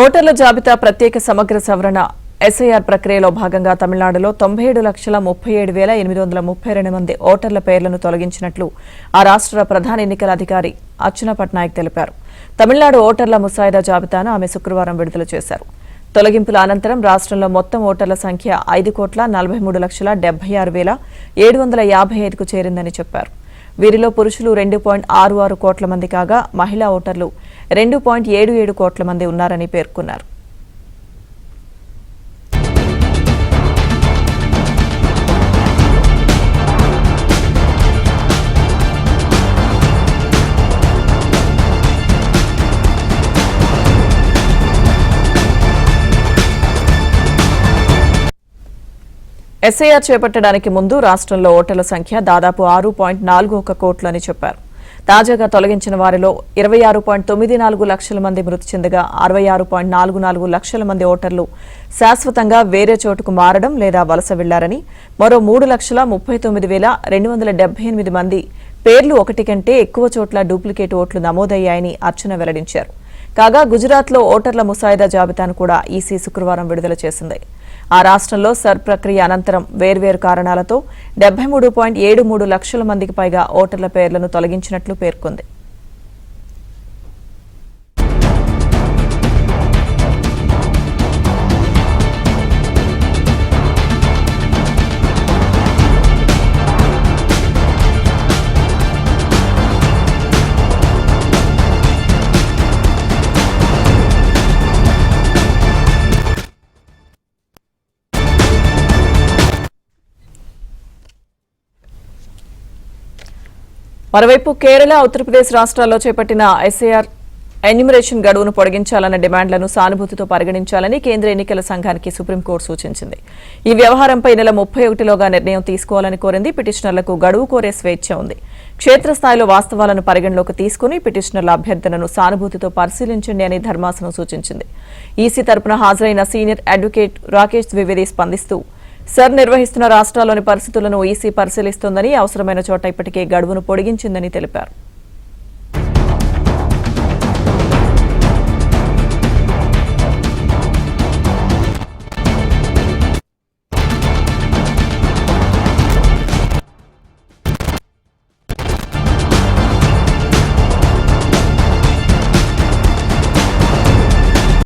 ఓటర్ల జాబితా ప్రత్యేక సమగ్ర సవరణ ఎస్ఐఆర్ ప్రక్రియలో భాగంగా తమిళనాడులో 97,37,832 మంది ఓటర్ల పేర్లను తొలగించినట్లు ఆ రాష్ట్ర ప్రధాన ఎన్నికల అధికారి అర్చనా పట్నాయక్ తెలిపారు. తమిళనాడు ఓటర్ల ముసాయిదా జాబితాను ఆమె శుక్రవారం విడుదల చేశారు. తొలగింపుల అనంతరం రాష్ట్రంలో మొత్తం ఓటర్ల సంఖ్య 5,43,76,755కు చేరిందని చెప్పారు. వీరిలో పురుషులు 2.66 కోట్ల మంది కాగా మహిళా ఓటర్లు 2.77 కోట్ల మంది ఉన్నారని పేర్కొన్నారు. ఎస్ఐఆర్ చేపట్టడానికి ముందు రాష్ట్రంలో ఓటర్ల సంఖ్య దాదాపు 6.41 కోట్లు అని చెప్పారు. తాజాగా తొలగించిన వారిలో 26.94 లక్షల మంది మృతి చెందగా 66.44 లక్షల మంది ఓటర్లు శాశ్వతంగా వేరే చోటుకు మారడం లేదా వలస వెళ్లారని, మరో 3,39,278 మంది పేర్లు ఒకటి కంటే ఎక్కువ చోట్ల డూప్లికేట్ ఓట్లు నమోదయ్యాయని అర్చన వెల్లడించారు. కాగా గుజరాత్లో ఓటర్ల ముసాయిదా జాబితాను కూడా ఈసీ శుక్రవారం విడుదల చేసింది. ఆ రాష్ట్రంలో సర్ ప్రక్రియ అనంతరం వేర్వేరు కారణాలతో 73.73 లక్షల మందికి పైగా ఓటర్ల పేర్లను తొలగించినట్లు పేర్కొంది. మరోవైపు కేరళ, ఉత్తరప్రదేశ్ రాష్ట్రాల్లో చేపట్టిన ఎస్ఐఆర్ ఎన్యూమరేషన్ గడువును పొడిగించాలన్న డిమాండ్లను సానుభూతితో పరిగణించాలని కేంద్ర ఎన్నికల సంఘానికి సుప్రీంకోర్టు సూచించింది. ఈ వ్యవహారంపై నెల 31లోగా నిర్ణయం తీసుకోవాలని కోరింది. పిటిషనర్లకు గడువు కోరే స్వేచ్ఛ ఉంది. క్షేత్రస్థాయిలో వాస్తవాలను పరిగణలోకి తీసుకుని పిటిషనర్ల అభ్యర్థనను సానుభూతితో పరిశీలించండి అని ధర్మాసనం సూచించింది. ఈసీ తరపున హాజరైన సీనియర్ అడ్వకేట్ రాకేష్ ద్వివేది స్పందిస్తూ సర్ నిర్వహిస్తున్న రాష్ట్రాల్లోని పరిస్థితులను ఈసీ పరిశీలిస్తోందని, అవసరమైన చోట ఇప్పటికే గడువును పొడిగించిందని తెలిపారు.